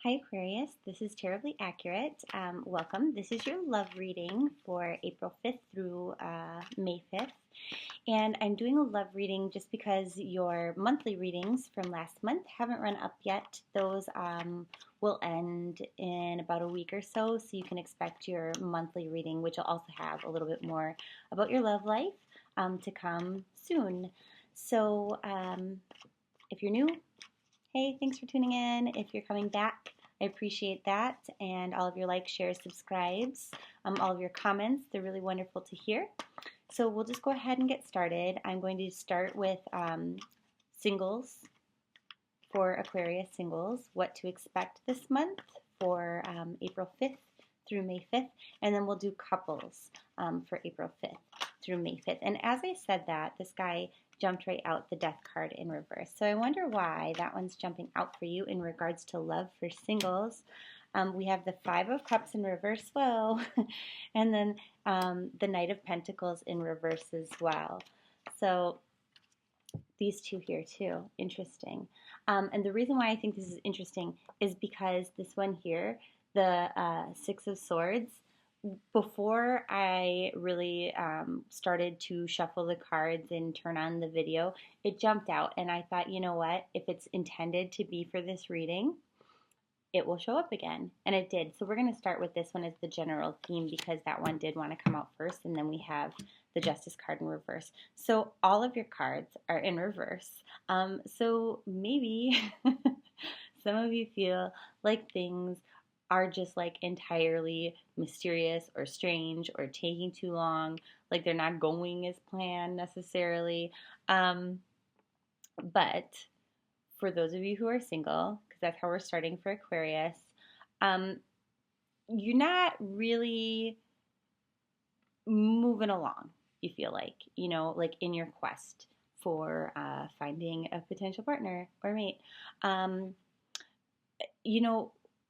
Hi Aquarius, this is Tarot-blee Accurate. Welcome. This is your love reading for April 5th through May 5th. And I'm doing a love reading just because your monthly readings from last month haven't run up yet. Those will end in about a week or so you can expect your monthly reading, which will also have a little bit more about your love life to come soon. So if you're new, hey, thanks for tuning in. If you're coming back, I appreciate that. And all of your likes, shares, subscribes, all of your comments, they're really wonderful to hear. So we'll just go ahead and get started. I'm going to start with singles for Aquarius singles, what to expect this month for April 5th through May 5th. And then we'll do couples for April 5th through May 5th. And as I said that, this guy jumped right out the death card in reverse. So I wonder why that one's jumping out for you in regards to love for singles. We have the Five of Cups in reverse, whoa, and then the Knight of Pentacles in reverse as well. So these two here too, interesting. And the reason why I think this is interesting is because this one here, the Six of Swords, before I really started to shuffle the cards and turn on the video, it jumped out and I thought, you know what, if it's intended to be for this reading, it will show up again. And it did. So we're going to start with this one as the general theme because that one did want to come out first, and then we have the Justice card in reverse. So all of your cards are in reverse. So maybe some of you feel like things are just like entirely mysterious or strange or taking too long, like they're not going as planned necessarily. But for those of you who are single, because that's how we're starting for Aquarius, you're not really moving along, you feel like, like in your quest for finding a potential partner or mate.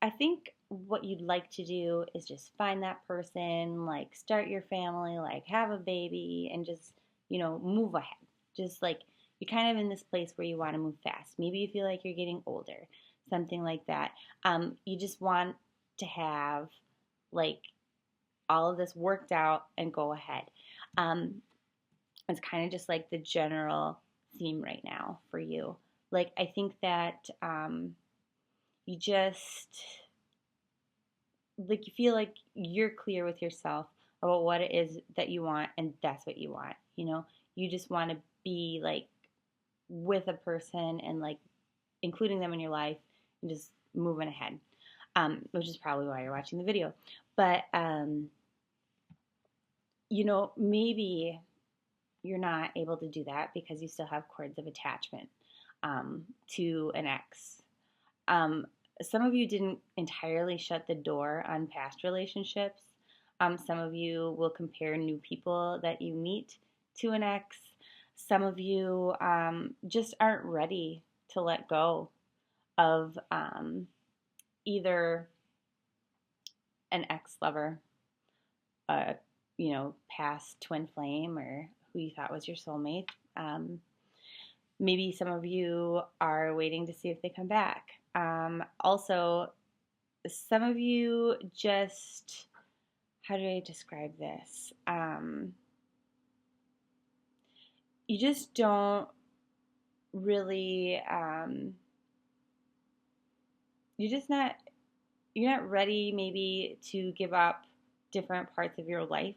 I think what you'd like to do is just find that person, like start your family, like have a baby, and just, move ahead. Just like you're kind of in this place where you want to move fast. Maybe you feel like you're getting older, something like that. You just want to have like all of this worked out and go ahead. It's kind of just like the general theme right now for you. Like I think that you just like you feel like you're clear with yourself about what it is that you want, and that's what you want. You just want to be like with a person and like including them in your life and just moving ahead, which is probably why you're watching the video. But maybe you're not able to do that because you still have cords of attachment to an ex. Some of you didn't entirely shut the door on past relationships. Some of you will compare new people that you meet to an ex. Some of you just aren't ready to let go of either an ex-lover, past twin flame, or who you thought was your soulmate. Maybe some of you are waiting to see if they come back. Also, some of you just, how do I describe this? You just don't really, you're not ready maybe to give up different parts of your life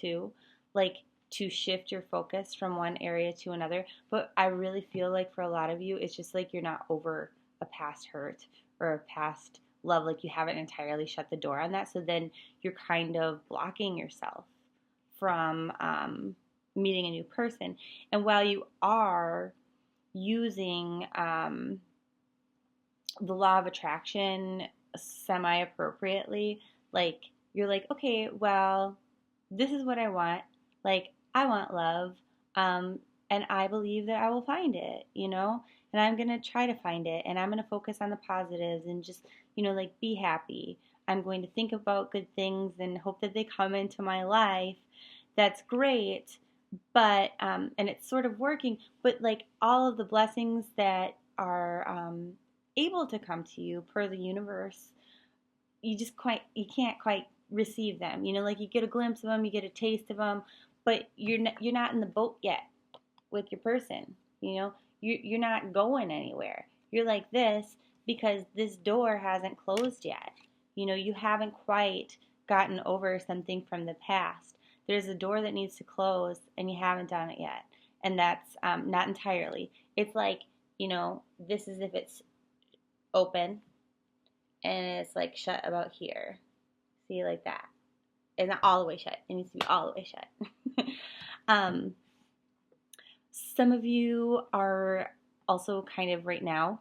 too, like to shift your focus from one area to another. But I really feel like for a lot of you, it's just like you're not over a past hurt or a past love, like you haven't entirely shut the door on that. So then you're kind of blocking yourself from meeting a new person. And while you are using the law of attraction semi-appropriately, like you're like, okay, well, this is what I want. Like, I want love, and I believe that I will find it, and I'm going to try to find it, and I'm going to focus on the positives and just, like be happy. I'm going to think about good things and hope that they come into my life. That's great, but, and it's sort of working, but like all of the blessings that are able to come to you per the universe, you can't quite receive them. Like you get a glimpse of them, you get a taste of them, but you're not in the boat yet with your person. You're not going anywhere. You're like this because this door hasn't closed yet. You haven't quite gotten over something from the past. There's a door that needs to close and you haven't done it yet. And that's not entirely. It's like, this is if it's open and it's like shut about here. See, like that. It's not all the way shut. It needs to be all the way shut. Some of you are also kind of right now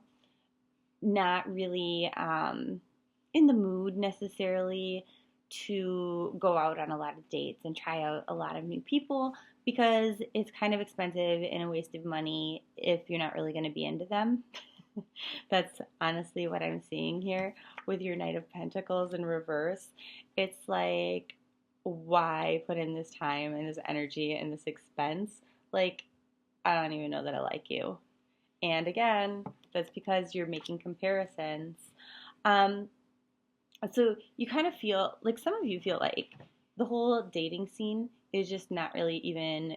not really in the mood necessarily to go out on a lot of dates and try out a lot of new people because it's kind of expensive and a waste of money if you're not really going to be into them. That's honestly what I'm seeing here with your Knight of Pentacles in reverse. It's like, why put in this time and this energy and this expense? Like, I don't even know that I like you. And again, that's because you're making comparisons. So you kind of feel, like some of you feel like the whole dating scene is just not really even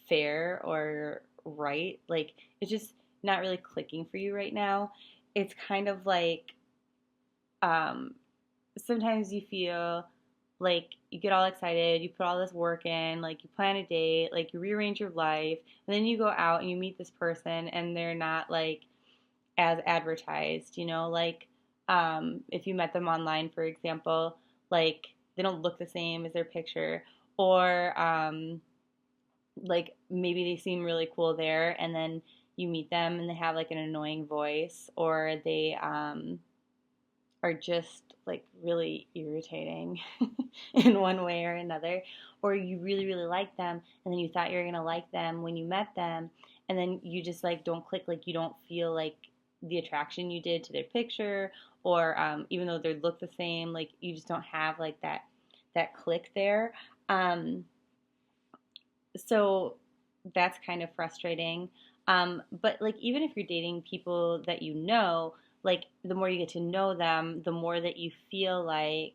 fair or right. Like, it's just not really clicking for you right now. It's kind of like sometimes you feel like you get all excited, you put all this work in, like you plan a date, like you rearrange your life, and then you go out and you meet this person and they're not like as advertised, like if you met them online, for example, like they don't look the same as their picture, or like maybe they seem really cool there and then you meet them and they have like an annoying voice, or they are just like really irritating in one way or another, or you really, really like them and then you thought you were going to like them when you met them and then you just like don't click, like you don't feel like the attraction you did to their picture, or even though they look the same, like you just don't have like that click there. So that's kind of frustrating. But like even if you're dating people that like the more you get to know them, the more that you feel like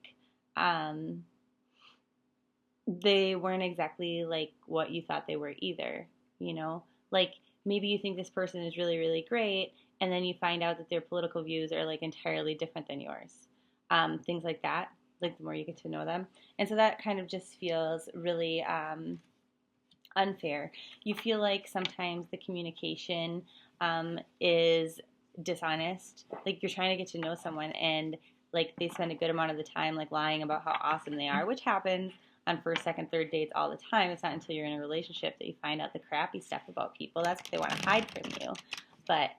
they weren't exactly like what you thought they were either, Like maybe you think this person is really, really great, and then you find out that their political views are like entirely different than yours. Things like that, like the more you get to know them. And so that kind of just feels really unfair. You feel like sometimes the communication is dishonest. Like you're trying to get to know someone and like they spend a good amount of the time like lying about how awesome they are, which happens on first, second, third dates all the time. It's not until you're in a relationship that you find out the crappy stuff about people. That's what they want to hide from you. But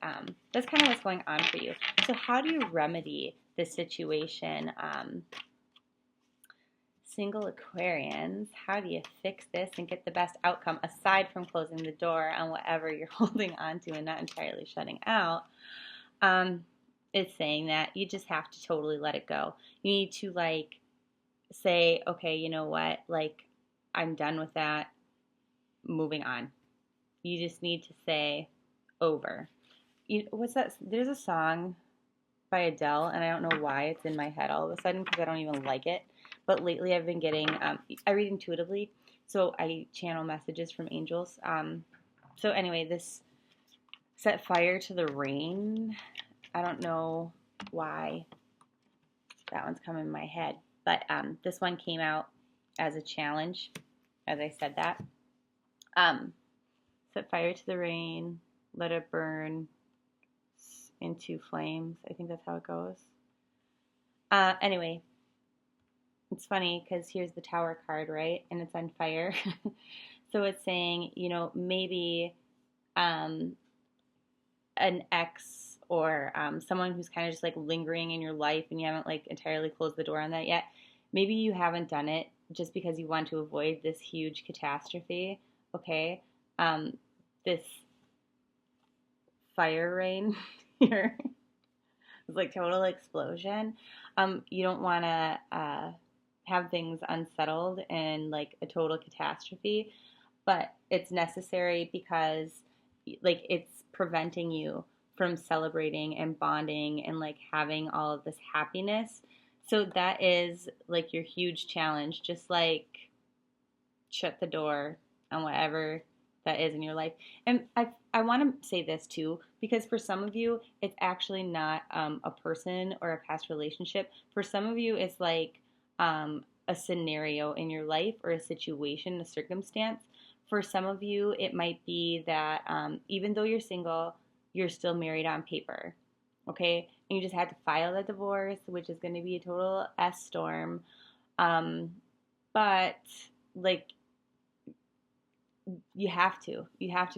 that's kind of what's going on for you. So how do you remedy this situation? Single Aquarians, how do you fix this and get the best outcome aside from closing the door on whatever you're holding on to and not entirely shutting out? It's saying that you just have to totally let it go. You need to like say, okay, you know what, like I'm done with that, moving on. You just need to say over. What's that? There's a song by Adele, and I don't know why it's in my head all of a sudden because I don't even like it. But lately I've been getting, I read intuitively, so I channel messages from angels. So anyway, this set fire to the rain. I don't know why that one's come in my head, but this one came out as a challenge, as I said that. Set fire to the rain, let it burn into flames. I think that's how it goes. Anyway, it's funny because here's the Tower card, right? And it's on fire. So it's saying, maybe an ex or someone who's kind of just like lingering in your life and you haven't like entirely closed the door on that yet. Maybe you haven't done it just because you want to avoid this huge catastrophe, okay? This fire rain here. It's like total explosion. You don't want to have things unsettled and like a total catastrophe, but it's necessary because like it's preventing you from celebrating and bonding and like having all of this happiness. So that is like your huge challenge. Just like shut the door on whatever that is in your life. And I want to say this too, because for some of you, it's actually not a person or a past relationship. For some of you, it's like a scenario in your life or a situation, a circumstance. For some of you, it might be that even though you're single, you're still married on paper. Okay? And you just had to file that divorce, which is going to be a total S storm. But like, you have to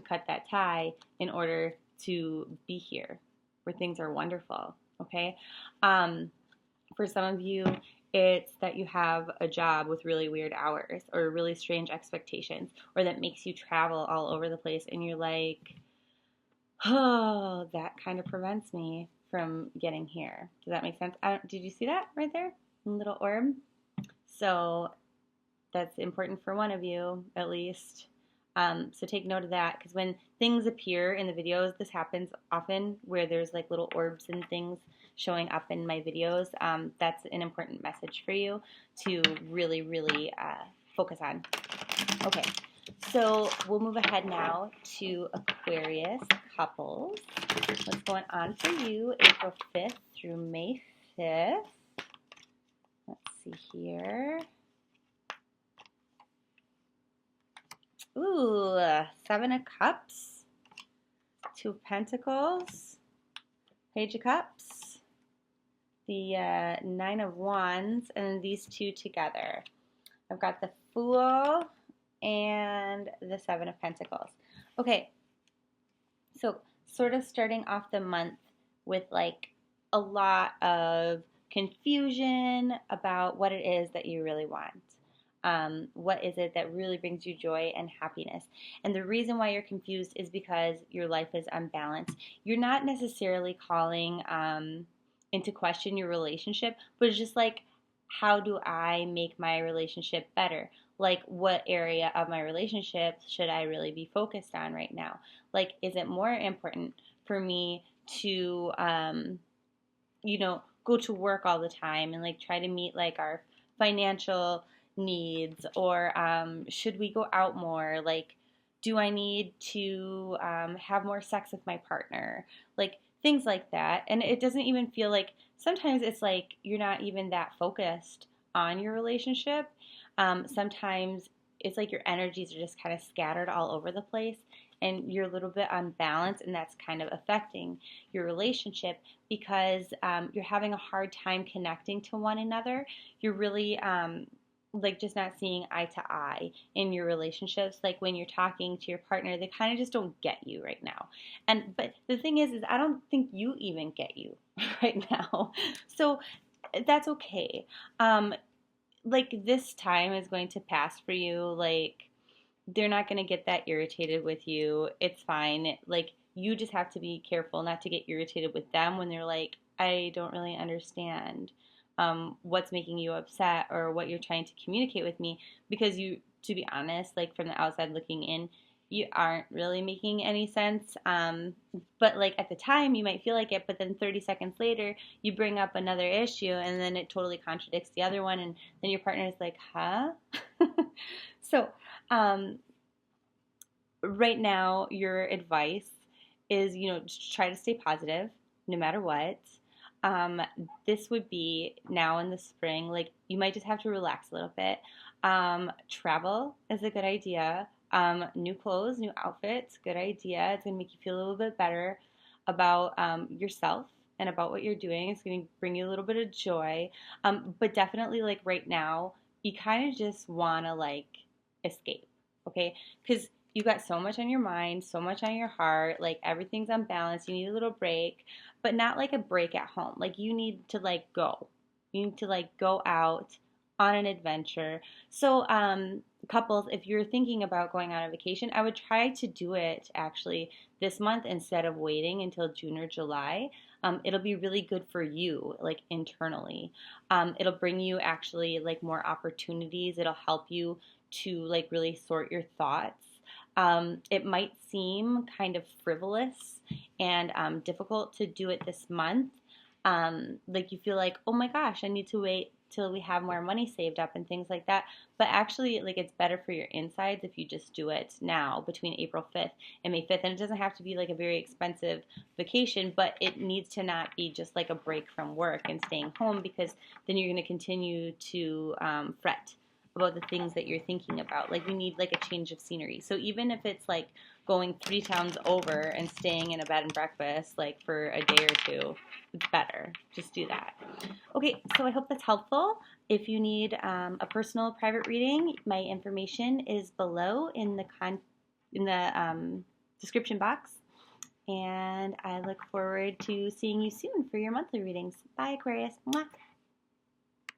cut that tie in order to be here where things are wonderful. Okay. For some of you, it's that you have a job with really weird hours or really strange expectations, or that makes you travel all over the place and you're like, oh, that kind of prevents me from getting here. Does that make sense? Did you see that right there? A little orb. So that's important for one of you at least. So take note of that, because when things appear in the videos, this happens often where there's like little orbs and things showing up in my videos. That's an important message for you to really, really focus on. Okay, so we'll move ahead now to Aquarius couples. What's going on for you April 5th through May 5th? Let's see here. Ooh, 7 of Cups, 2 of Pentacles, Page of Cups, the 9 of Wands, and these two together. I've got the Fool and the 7 of Pentacles. Okay, so sort of starting off the month with like a lot of confusion about what it is that you really want. What is it that really brings you joy and happiness? And the reason why you're confused is because your life is unbalanced. You're not necessarily calling into question your relationship, but it's just like, how do I make my relationship better? Like, what area of my relationship should I really be focused on right now? Like, is it more important for me to, go to work all the time and like try to meet like our financial needs, or should we go out more? Like, do I need to have more sex with my partner? Like, things like that. And it doesn't even feel like, sometimes it's like you're not even that focused on your relationship. Sometimes it's like your energies are just kind of scattered all over the place and you're a little bit unbalanced, and that's kind of affecting your relationship because you're having a hard time connecting to one another. You're really like just not seeing eye to eye in your relationships. Like when you're talking to your partner, they kind of just don't get you right now. But the thing is I don't think you even get you right now. So that's okay. Like this time is going to pass for you. Like they're not going to get that irritated with you. It's fine. Like you just have to be careful not to get irritated with them when they're like, I don't really understand what's making you upset or what you're trying to communicate with me, because you, to be honest, like from the outside looking in, you aren't really making any sense. But like at the time you might feel like it, but then 30 seconds later you bring up another issue and then it totally contradicts the other one, and then your partner is like, huh? So right now your advice is, just try to stay positive no matter what. This would be now in the spring, like you might just have to relax a little bit. Travel is a good idea. New clothes, new outfits, good idea. It's going to make you feel a little bit better about yourself and about what you're doing. It's going to bring you a little bit of joy. But definitely like right now, you kind of just want to like escape, okay? Because you got so much on your mind, so much on your heart, like everything's unbalanced. You need a little break, but not like a break at home. Like you need to like go. You need to like go out on an adventure. So couples, if you're thinking about going on a vacation, I would try to do it actually this month instead of waiting until June or July. It'll be really good for you, like internally. It'll bring you actually like more opportunities. It'll help you to like really sort your thoughts. It might seem kind of frivolous and difficult to do it this month. Like you feel like, oh my gosh, I need to wait till we have more money saved up and things like that. But actually, like it's better for your insides if you just do it now between April 5th and May 5th. And it doesn't have to be like a very expensive vacation, but it needs to not be just like a break from work and staying home, because then you're going to continue to fret about the things that you're thinking about. Like you need like a change of scenery. So even if it's like going 3 towns over and staying in a bed and breakfast like for a day or two, it's better. Just do that. Okay, so I hope that's helpful. If you need a personal private reading, my information is below in the description box. And I look forward to seeing you soon for your monthly readings. Bye, Aquarius. Mwah.